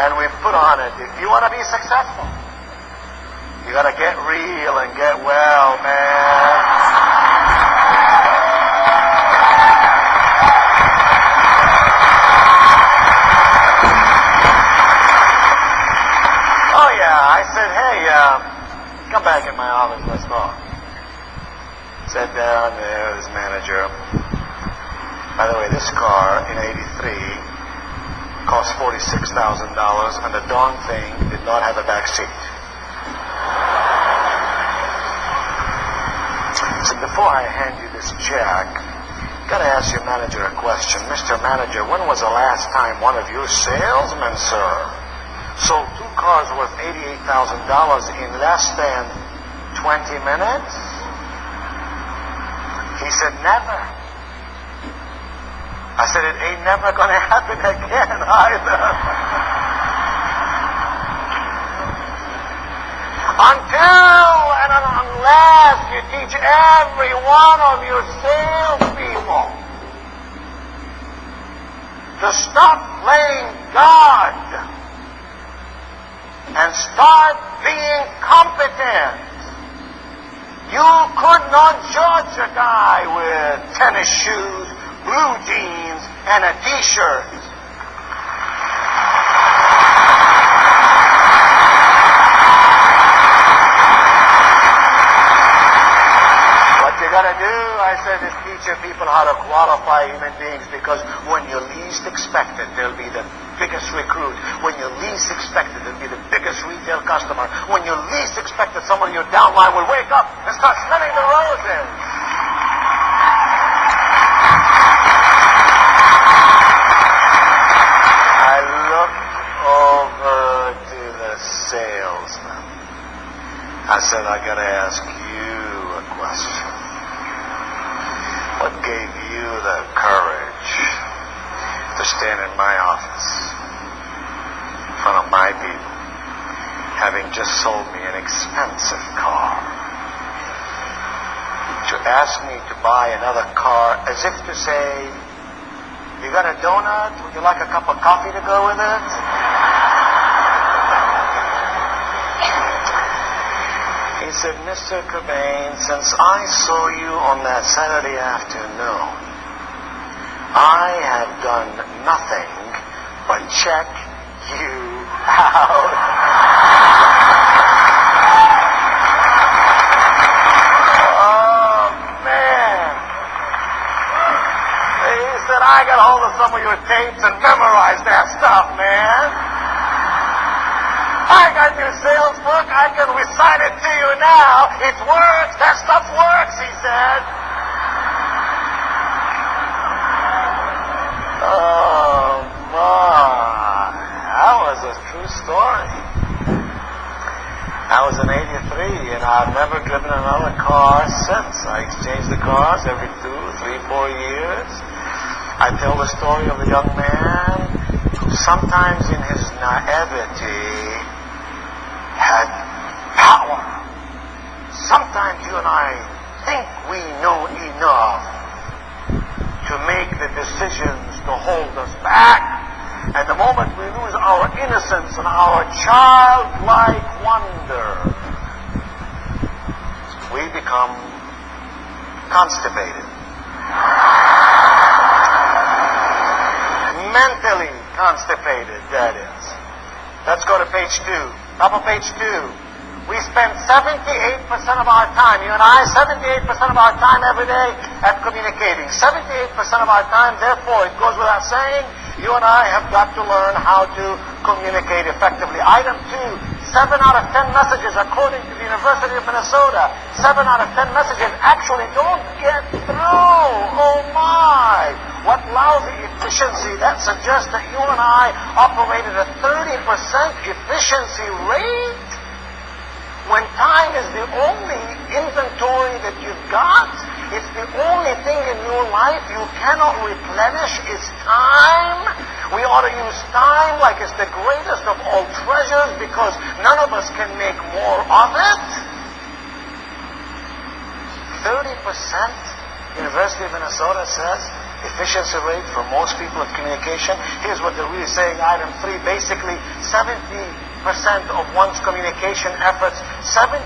And we put on it. If you want to be successful, you got to get real and get well, man. I said, hey, come back in my office, let's talk. Sat down there, this manager. By the way, this car in '83 cost $46,000, and the darn thing did not have a back seat. So before I hand you this check, gotta ask your manager a question. Mr. Manager, when was the last time one of your salesmen, sir, sold 2 cars worth $88,000 in less than 20 minutes? He said, never. I said, it ain't never going to happen again either. Until and unless you teach every one of your salespeople to stop playing God and start being competent. You could not judge a guy with tennis shoes, blue jeans, and a t-shirt. What you gotta do, I said, is teach your people how to qualify human beings, because when you least expect it, they'll be the biggest recruit. When you least expect it, it'll be the biggest retail customer. When you least expect it, someone in your downline will wake up and start smelling the roses. I looked over to the salesman. I said, I gotta ask you a question. What gave you the courage to stand in my office in front of my people, having just sold me an expensive car, to ask me to buy another car as if to say, you got a donut? Would you like a cup of coffee to go with it? He said, Mr. Qubein, since I saw you on that Saturday afternoon, I have done nothing but check you out. Oh, man. He said, I got hold of some of your tapes and memorized that stuff, man. I got your sales book. I can recite it to you now. It works. That stuff works, he said. Oh, my. That was a true story. I was in '83, and I've never driven another car since. I exchanged the cars every 2, 3, 4 years. I tell the story of a young man who sometimes in his naivety had power. Sometimes you and I think we know enough to make the decisions to hold us back. And the moment we lose our innocence and our childlike wonder, we become constipated. Mentally constipated, that is. Let's go to page 2. Top of page 2. We spend 78% of our time, you and I, 78% of our time every day at communicating. 78% of our time, therefore, it goes without saying, you and I have got to learn how to communicate effectively. Item 2, 7 out of 10 messages, according to the University of Minnesota, 7 out of 10 messages actually don't get through. Oh my! What lousy efficiency. That suggests that you and I operate at a 30% efficiency rate. When time is the only inventory that you've got, it's the only thing in your life you cannot replenish is time. We ought to use time like it's the greatest of all treasures, because none of us can make more of it. 30%, University of Minnesota says, efficiency rate for most people of communication. Here's what they're really saying, item 3. Basically, 70% of one's communication efforts, 70%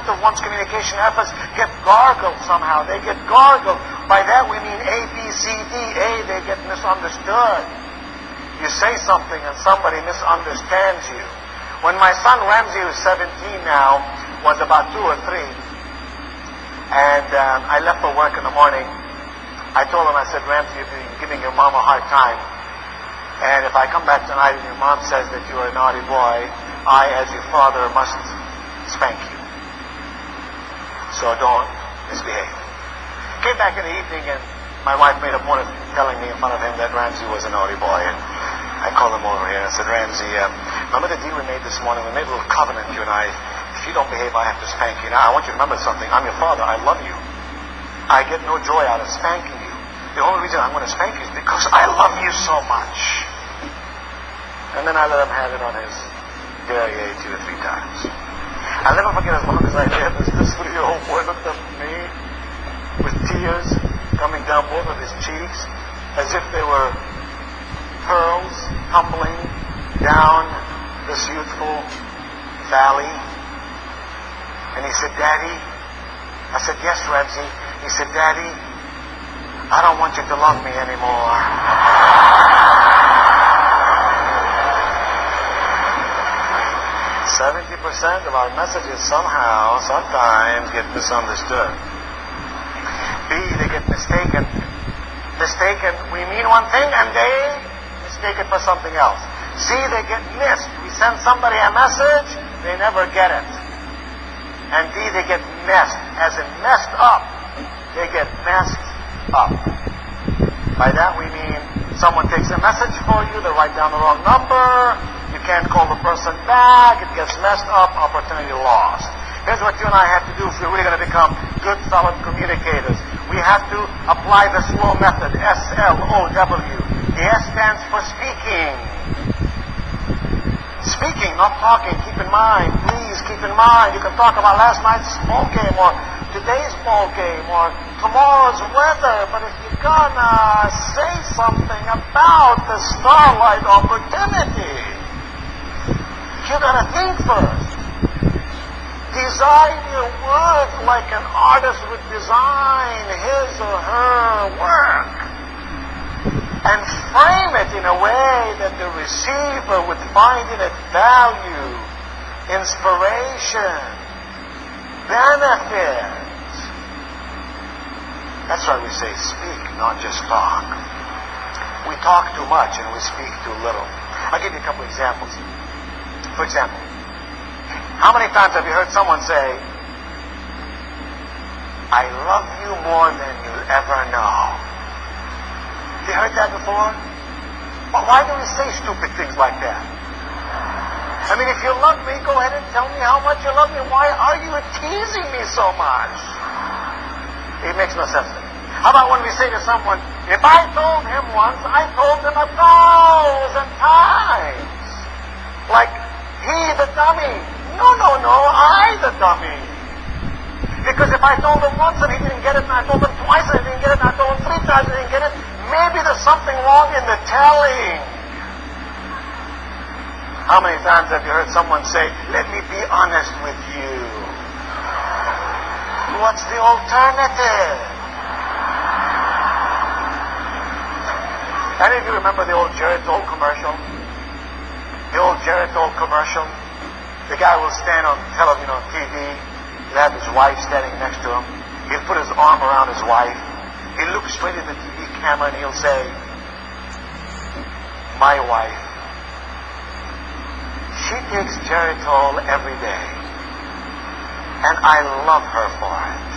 of one's communication efforts get gargled somehow. They get gargled. By that we mean A, B, C, D. A, they get misunderstood. You say something and somebody misunderstands you. When my son Ramsey, who's 17 now, was about 2 or 3, and I left for work in the morning, I told him, I said, Ramsey, you've been giving your mom a hard time. And if I come back tonight and your mom says that you are a naughty boy, I, as your father, must spank you. So don't misbehave. Came back in the evening and my wife made a point of telling me in front of him that Ramsey was a naughty boy. And I called him over here and I said, Ramsey, remember the deal we made this morning? We made a little covenant, you and I. If you don't behave, I have to spank you. Now, I want you to remember something. I'm your father. I love you. I get no joy out of spanking you. The only reason I'm going to spank you is because I love you so much. And then I let him have it on his derriere 2 or 3 times. I'll never forget, as long as I live, as this 3-year-old boy looked up at me with tears coming down both of his cheeks as if they were pearls tumbling down this youthful valley. And he said, Daddy. I said, yes, Ramsey. He said, Daddy, I don't want you to love me anymore. 70% of our messages somehow, sometimes get misunderstood. B, they get mistaken. Mistaken, we mean one thing and they mistake it for something else. C, they get missed. We send somebody a message, they never get it. And D, they get messed, as in messed up. They get messed up. By that we mean someone takes a message for you, they write down the wrong number, you can't call the person back, it gets messed up, opportunity lost. Here's what you and I have to do if we're really going to become good, solid communicators. We have to apply the slow method, S-L-O-W. The S stands for speaking. Speaking, not talking. Keep in mind, please keep in mind, you can talk about last night's ball game or today's ball game or tomorrow's weather, but if you're gonna say something about the starlight opportunity, you gotta think first. Design your words like an artist would design his or her work. And frame it in a way that the receiver would find in it value, inspiration, benefit. That's why we say speak, not just talk. We talk too much and we speak too little. I'll give you a couple examples. For example, how many times have you heard someone say, I love you more than you'll ever know? Have you heard that before? Well, why do we say stupid things like that? I mean, if you love me, go ahead and tell me how much you love me. Why are you teasing me so much? It makes no sense to me. How about when we say to someone, if I told him once, I told him 1,000 times. Like, he the dummy. No, I the dummy. Because if I told him once and he didn't get it, and I told him twice and he didn't get it, and I told him 3 times and he didn't get it, maybe there's something wrong in the telling. How many times have you heard someone say, let me be honest with you? What's the alternative? Any of you remember the old Geritol commercial? The old Geritol commercial? The guy will stand on television, on TV. He'll have his wife standing next to him. He'll put his arm around his wife. He'll look straight at the TV camera and he'll say, my wife, she takes Geritol every day. And I love her for it.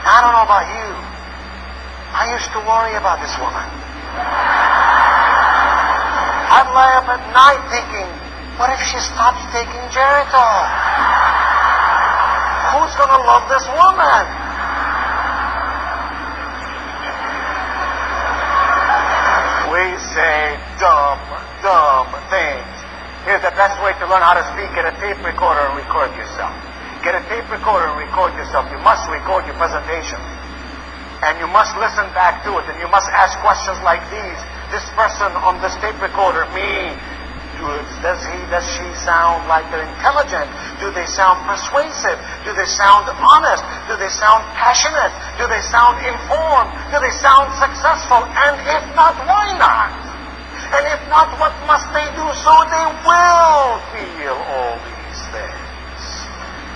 I don't know about you. I used to worry about this woman. I'd lie up at night thinking, what if she stops taking Geritol? Who's going to love this woman? We say dumb things. Here's the best way to learn how to speak. Get a tape recorder and record yourself. Get a tape recorder and record yourself. You must record your presentation. And you must listen back to it, and you must ask questions like these. This person on this tape recorder, me, does she sound like they're intelligent? Do they sound persuasive? Do they sound honest? Do they sound passionate? Do they sound informed? Do they sound successful? And if not, why not? And if not, what must they do so they will feel all these things?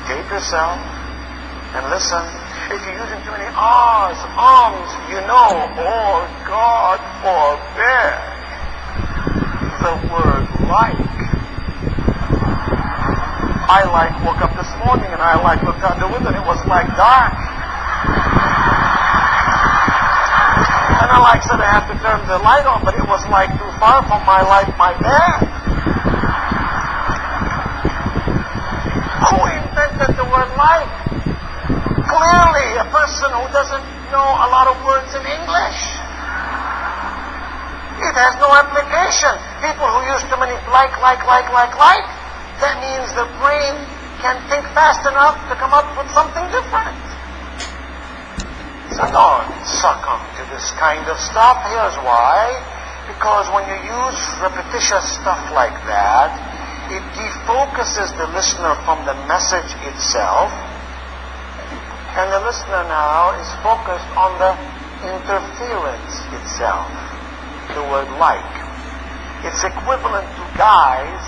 Tape yourself and listen. If you're using too many ahs, you know, oh God forbid, the word like. I woke up this morning and I looked out the window and it was dark. And I said I have to turn the light on, but it was too far from my bed. Who invented the word like? Clearly, a person who doesn't know a lot of words in English. It has no application. People who use too many like, that means the brain can't think fast enough to come up with something different. So don't succumb to this kind of stuff. Here's why. Because when you use repetitious stuff like that, it defocuses the listener from the message itself. And the listener now is focused on the interference itself. The word like. It's equivalent to guys.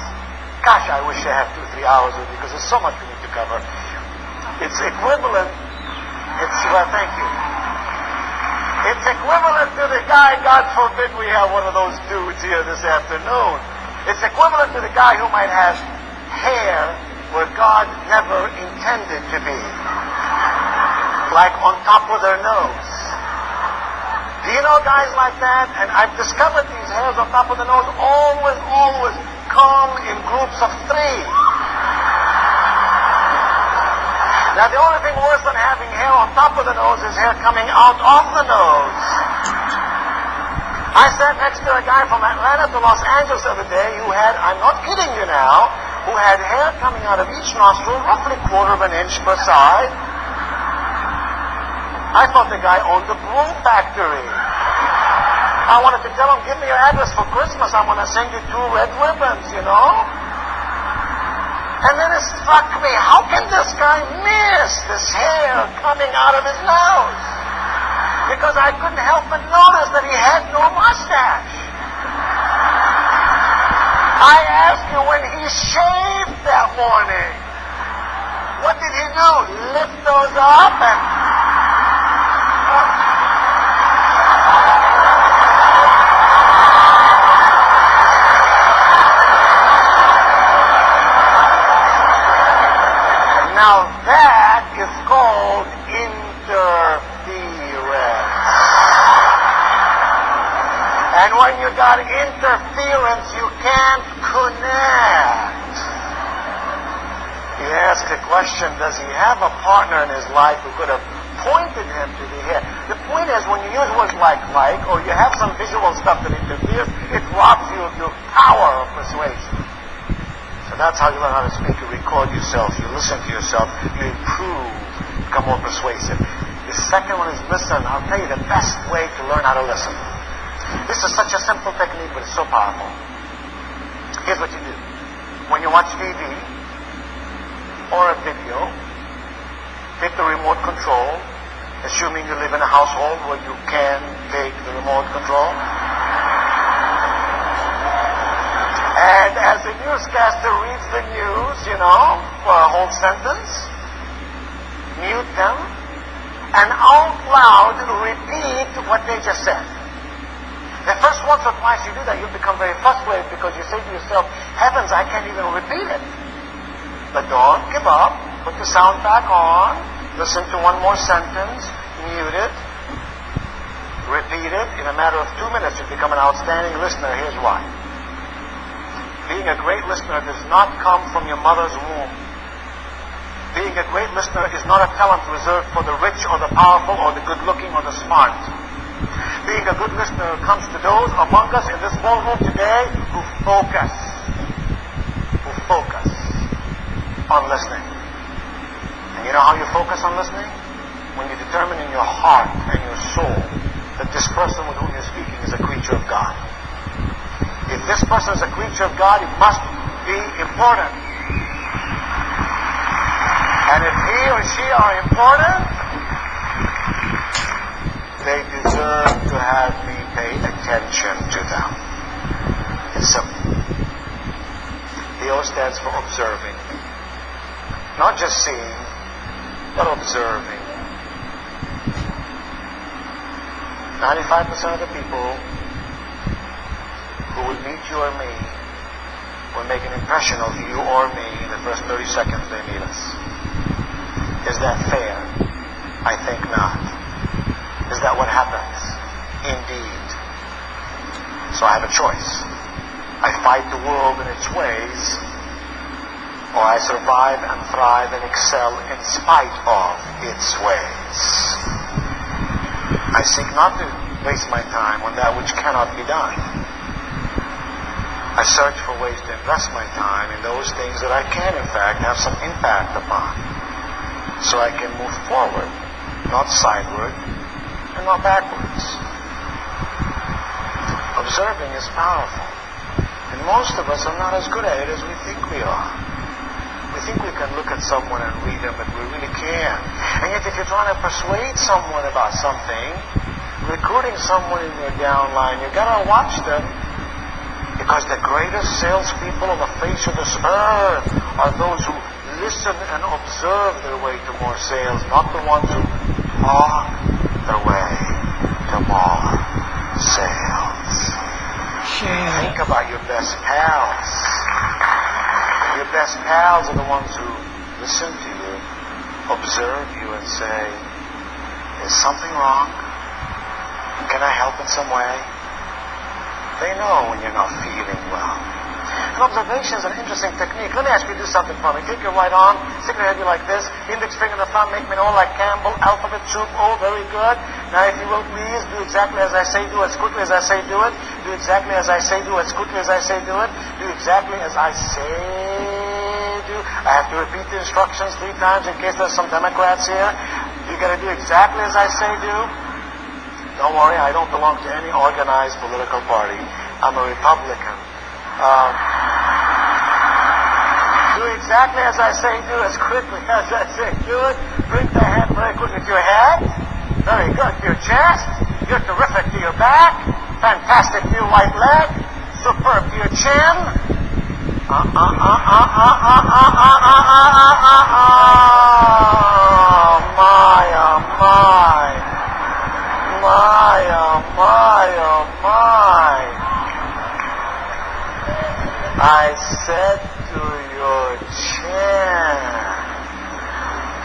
Gosh, I wish I had 2-3 hours with you because there's so much we need to cover. It's equivalent. Thank you. It's equivalent to the guy, God forbid we have one of those dudes here this afternoon. It's equivalent to the guy who might have hair where God never intended to be. Like on top of their nose. Do you know guys like that? And I've discovered these hairs on top of the nose always come in groups of 3. Now the only thing worse than having hair on top of the nose is hair coming out of the nose. I sat next to a guy from Atlanta to Los Angeles the other day who had, I'm not kidding you now, who had hair coming out of each nostril, roughly 1/4 of an inch per side. I thought the guy owned the broom factory. I wanted to tell him, give me your address for Christmas. I'm going to send you 2 red ribbons, you know. And then it struck me, how can this guy miss this hair coming out of his nose? Because I couldn't help but notice that he had no mustache. I asked you when he shaved that morning, what did he do? Lift those up and... Now that is called interference. And when you got interference, you can't connect. He asked the question, does he have a partner in his life who could have pointed him to the hair? The point is, when you use words like, or you have some visual stuff that interferes, it robs you of your power of persuasion. So that's how you learn how to speak. You record yourself, you listen to yourself, you improve, become more persuasive. The second one is listen. I'll tell you the best way to learn how to listen. This is such a simple technique, but it's so powerful. Here's what you do. When you watch TV or a video, take the remote control, assuming you live in a household where you can take the remote control. And as the newscaster reads the news, for a whole sentence, mute them, and out loud repeat what they just said. The first once or twice you do that, you'll become very frustrated because you say to yourself, heavens, I can't even repeat it. But don't give up. Put the sound back on. Listen to one more sentence. Mute it. Repeat it. In a matter of 2 minutes, you become an outstanding listener. Here's why. Being a great listener does not come from your mother's womb. Being a great listener is not a talent reserved for the rich or the powerful or the good-looking or the smart. Being a good listener comes to those among us in this ballroom today who focus on listening. And you know how you focus on listening? When you determine in your heart and your soul that this person with whom you're speaking is a creature of God. If this person is a creature of God, he must be important. And if he or she are important, they deserve to have me pay attention to them. It's simple. The O stands for observing. Not just seeing, but observing. 95% of the people who would meet you or me will make an impression of you or me in the first 30 seconds they meet us. Is that fair? I think not. Is that what happens? Indeed. So I have a choice. I fight the world in its ways, or I survive and thrive and excel in spite of its ways. I seek not to waste my time on that which cannot be done. I search for ways to invest my time in those things that I can, in fact, have some impact upon, so I can move forward, not sideward, and not backwards. Observing is powerful, and most of us are not as good at it as we think we are. We think we can look at someone and read them, but we really can't. And yet if you're trying to persuade someone about something, recruiting someone in your downline, you've got to watch them, because the greatest salespeople on the face of this earth are those who listen and observe their way to more sales, not the ones who talk their way to more sales. Think about your best pals. Your best pals are the ones who listen to you, observe you, and say, is something wrong? Can I help in some way? They know when you're not feeling well. And observation is an interesting technique. Let me ask you to do something for me. Take your right arm, stick your head like this, index finger in the front, make me know like Campbell, alphabet soup. Oh, very good. Now if you will please, do exactly as I say, do as quickly as I say, do it. Do exactly as I say, do as quickly as I say, do it. Do exactly as I say, do. I have to repeat the instructions 3 times in case there's some Democrats here. You got to do exactly as I say, do. Don't worry, I don't belong to any organized political party. I'm a Republican. Do exactly as I say, do as quickly as I say, do it. Bring the hand very quickly to your head. Very good. To your chest. You're terrific to your back. Fantastic to your right leg. Superb to your chin. I said to your chin.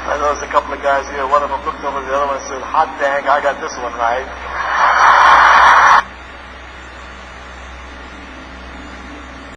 I know there's a couple of guys here. One of them looked over the other one and said, hot dang, I got this one right.